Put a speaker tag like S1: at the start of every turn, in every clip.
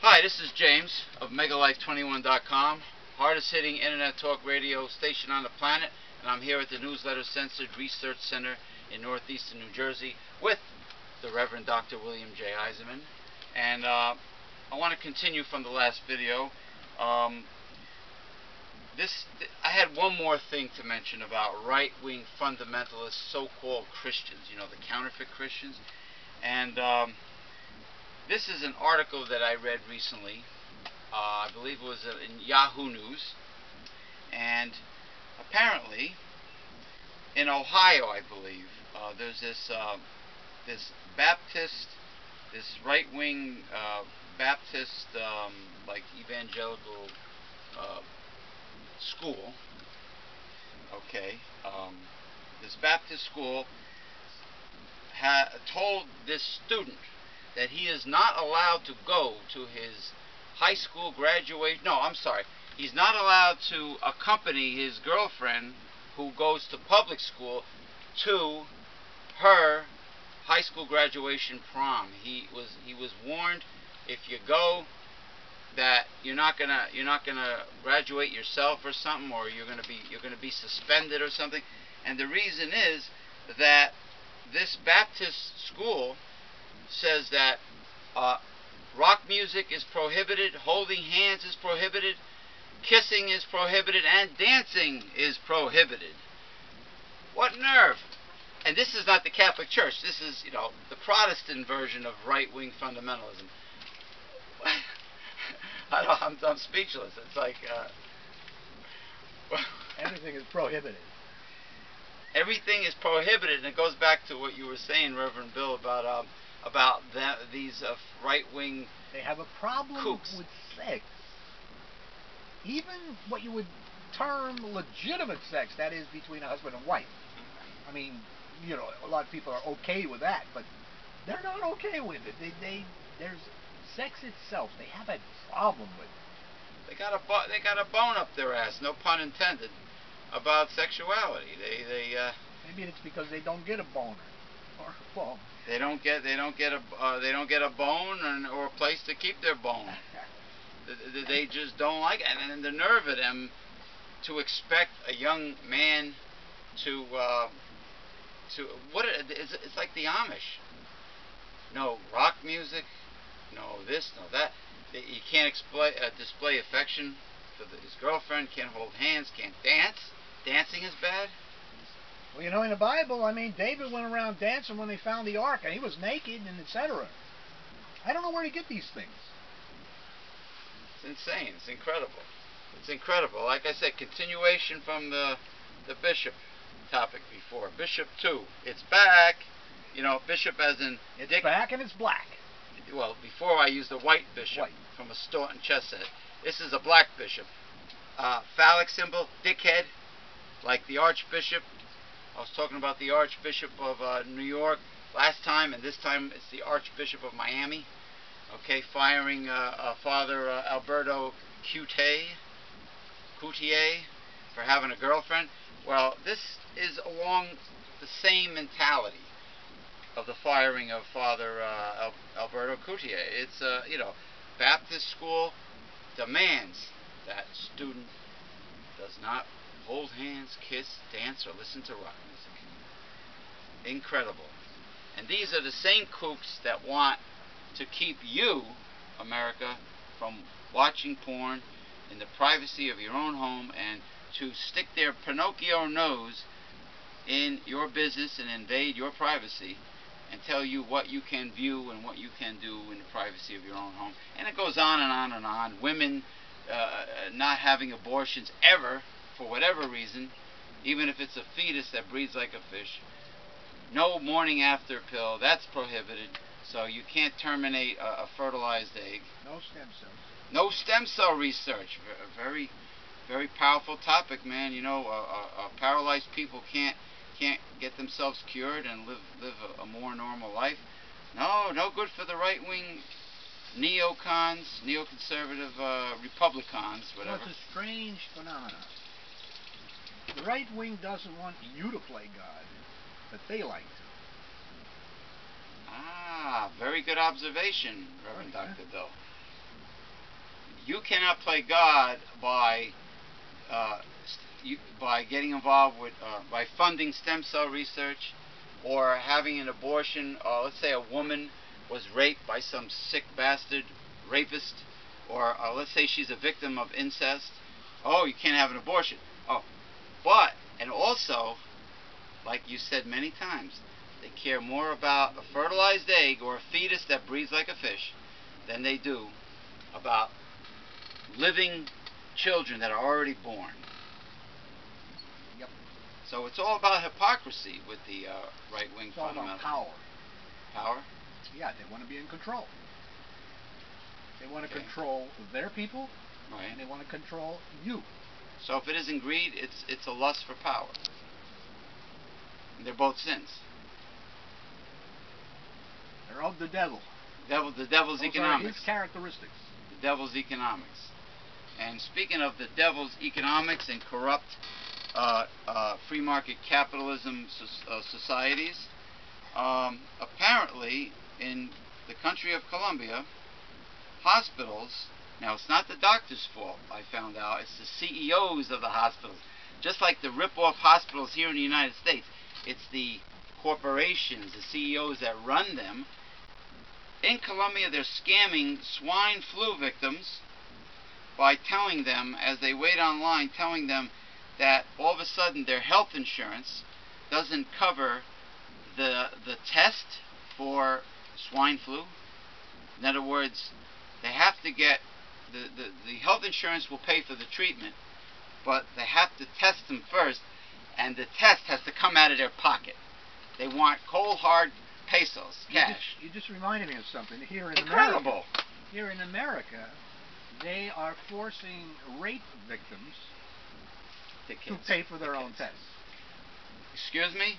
S1: Hi, this is James of MegaLife21.com, hardest hitting internet talk radio station on the planet, and I'm here at the Newsletter Censored Research Center in northeastern New Jersey with the Reverend Dr. William J. Eisenman. And I want to continue from the last video. I had one more thing to mention about right-wing fundamentalist so-called Christians, you know, the counterfeit Christians. And this is an article that I read recently. I believe it was in Yahoo News. And apparently, in Ohio, I believe, there's this Baptist, this right-wing Baptist, like evangelical school. Okay, this Baptist school told this student that he is not allowed to go to his high school graduation. No, I'm sorry. He's not allowed to accompany his girlfriend, who goes to public school, to her high school graduation prom. He was warned, if you go, that you're not gonna graduate yourself or something, or you're gonna be suspended or something. And the reason is that this Baptist school says that rock music is prohibited, holding hands is prohibited, kissing is prohibited, and dancing is prohibited. What nerve! And this is not the Catholic Church. This is, you know, the Protestant version of right-wing fundamentalism. I'm speechless. It's like
S2: everything is prohibited.
S1: Everything is prohibited, and it goes back to what you were saying, Reverend Bill, about these right-wing.
S2: They have a problem
S1: kooks
S2: with sex. Even what you would term legitimate sex, that is between a husband and wife. I mean, you know, a lot of people are okay with that, but they're not okay with it. There's sex itself. They have a problem with it.
S1: They got a bone up their ass, no pun intended, about sexuality.
S2: Maybe it's because they don't get a boner or a bone.
S1: They don't get a bone or a place to keep their bone. They just don't like it, and the nerve of them to expect a young man to it's like the Amish. No rock music, no this, no that. He can't display affection for his girlfriend. Can't hold hands. Can't dance. Dancing is bad.
S2: Well, you know, in the Bible, I mean, David went around dancing when they found the ark, and he was naked, and etc. I don't know where to get these things.
S1: It's insane. It's incredible. It's incredible. Like I said, continuation from the bishop topic before. Bishop 2. It's back. You know, bishop as in
S2: it's back and it's black.
S1: Well, before I used the white bishop from a Staunton chess set. This is a black bishop. Phallic symbol, dickhead, like the Archbishop. I was talking about the Archbishop of New York last time, and this time it's the Archbishop of Miami. Okay, firing Father Alberto Coutier for having a girlfriend. Well, this is along the same mentality of the firing of Father Alberto Coutier. It's you know, Baptist school demands that student does not hold hands, kiss, dance, or listen to rock music. Incredible. And these are the same kooks that want to keep you, America, from watching porn in the privacy of your own home, and to stick their Pinocchio nose in your business and invade your privacy and tell you what you can view and what you can do in the privacy of your own home. And it goes on and on and on. Women not having abortions ever, for whatever reason, even if it's a fetus that breathes like a fish. No morning after pill, that's prohibited. So you can't terminate a fertilized egg.
S2: No stem cells.
S1: No stem cell research. Very, very powerful topic, man. You know, paralyzed people can't get themselves cured and live a more normal life. No good for the right-wing neocons, neoconservative Republicans, whatever.
S2: Well, it's a strange phenomenon. The right wing doesn't want you to play God, but they like to.
S1: Ah, very good observation, Reverend Dr. Bill. cannot play God by getting involved with by funding stem cell research or having an abortion. Let's say a woman was raped by some sick bastard rapist, or let's say she's a victim of incest. Oh, you can't have an abortion. Oh, but, and also, like you said many times, they care more about a fertilized egg or a fetus that breathes like a fish than they do about living children that are already born.
S2: Yep.
S1: So it's all about hypocrisy with the right-wing
S2: It's all about
S1: fundamentalists.
S2: power.
S1: Power?
S2: Yeah, they want to be in control. They want to
S1: Okay.
S2: control their people,
S1: Right.
S2: and they want to control you.
S1: So if it isn't greed, it's a lust for power. And they're both sins.
S2: They're of the devil.
S1: The devil's
S2: Those
S1: economics.
S2: are his characteristics.
S1: The devil's economics. And speaking of the devil's economics and corrupt free market capitalism societies, apparently in the country of Colombia, hospitals, now it's not the doctor's fault, I found out, it's the CEOs of the hospitals. Just like the rip-off hospitals here in the United States, it's the corporations, the CEOs that run them. In Colombia, they're scamming swine flu victims by telling them, as they wait online, telling them that all of a sudden their health insurance doesn't cover the test for swine flu. In other words, they have to get, the health insurance will pay for the treatment, but they have to test them first, and the test has to come out of their pocket. They want cold hard pesos, cash.
S2: You just reminded me of something. Here in
S1: Incredible.
S2: America, they are forcing rape victims to pay for their own tests.
S1: Excuse me?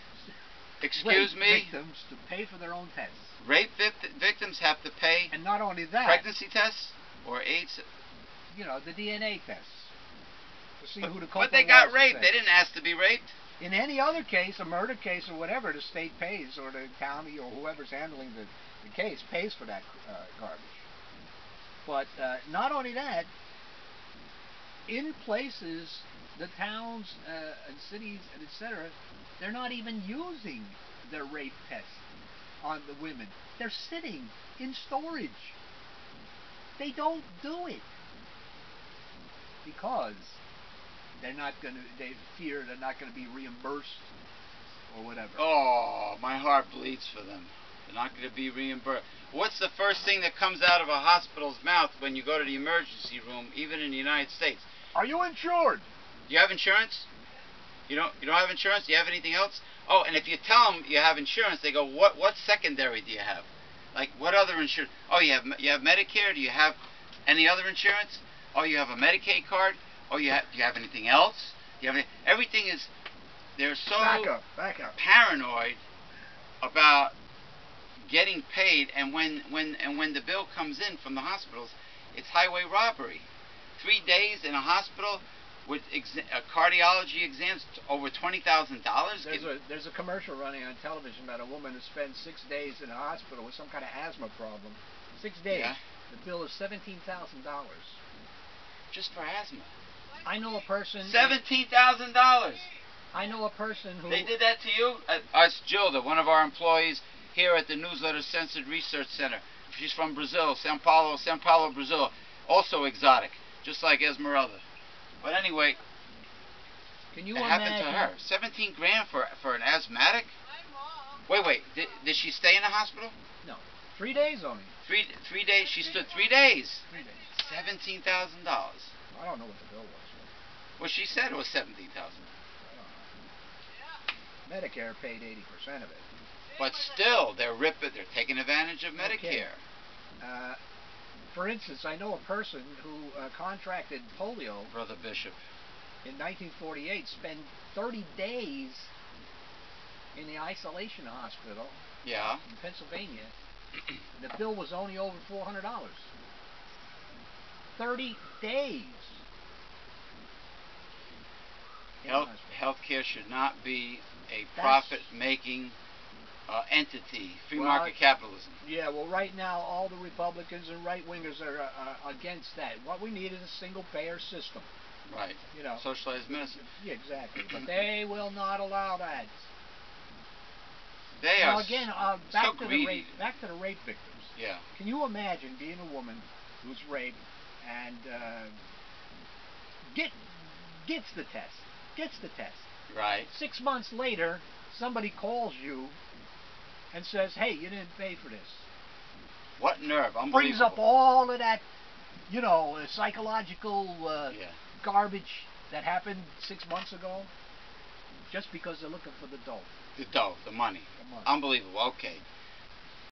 S2: Excuse me? Victims to pay for their own tests.
S1: Rape victims have to pay
S2: And not only that,
S1: pregnancy tests or AIDS?
S2: you know, the DNA tests to see who the culprit
S1: But they got
S2: was,
S1: raped. They didn't ask to be raped.
S2: In any other case, a murder case or whatever, the state pays, or the county or whoever's handling the case pays for that garbage. But not only that, in places, the towns and cities and etc., they're not even using their rape test on the women. They're sitting in storage. They don't do it because they're not going to. They fear they're not going to be reimbursed or whatever.
S1: Oh, my heart bleeds for them. They're not going to be reimbursed. What's the first thing that comes out of a hospital's mouth when you go to the emergency room, even in the United States?
S2: Are you insured?
S1: Do you have insurance? You don't have insurance? Do you have anything else? Oh, and if you tell them you have insurance, they go, what secondary do you have? Like, what other insurance? Oh, you have Medicare? Do you have any other insurance? Oh, you have a Medicaid card? Oh, do you have anything else? Do you have everything is, they're so
S2: back up.
S1: paranoid about getting paid, and when the bill comes in from the hospitals, it's highway robbery. 3 days in a hospital with cardiology exams over $20,000.
S2: There's a commercial running on television about a woman who spent 6 days in a hospital with some kind of asthma problem. 6 days.
S1: Yeah.
S2: The bill is $17,000.
S1: Just for asthma.
S2: I know a person.
S1: $17,000.
S2: I know a person who.
S1: They did that to you? Us, Gilda, one of our employees here at the Newsletter Censored Research Center. She's from Brazil, Sao Paulo, Brazil. Also exotic, just like Esmeralda. But anyway,
S2: can you
S1: it happened to her. 17 grand for an asthmatic? Wait. Did she stay in the hospital?
S2: No. 3 days only.
S1: 3 days. She stood 3 days.
S2: 3 days.
S1: $17,000.
S2: I don't know what the bill was.
S1: Well, she said it was $17,000.
S2: Medicare paid 80% of it.
S1: But still, they're taking advantage of Medicare.
S2: Okay. For instance, I know a person who contracted polio.
S1: Brother Bishop.
S2: In 1948, spent 30 days in the isolation hospital.
S1: Yeah.
S2: In Pennsylvania. The bill was only over $400. 30 days.
S1: Healthcare should not be a profit-making entity, free
S2: Well,
S1: market capitalism.
S2: Yeah, well, right now, all the Republicans and right-wingers are against that. What we need is a single-payer system.
S1: Right.
S2: You know,
S1: Socialized medicine.
S2: Yeah, exactly. But they will not allow that.
S1: They
S2: now
S1: are
S2: again,
S1: so
S2: back to
S1: greedy.
S2: the rape victims.
S1: Yeah.
S2: Can you imagine being a woman who's raped and gets the test?
S1: Right.
S2: 6 months later, somebody calls you and says, "Hey, you didn't pay for this."
S1: What nerve! Unbelievable.
S2: Brings up all of that, psychological garbage that happened 6 months ago, just because they're looking for the dough.
S1: The dough, the money. Unbelievable. Okay.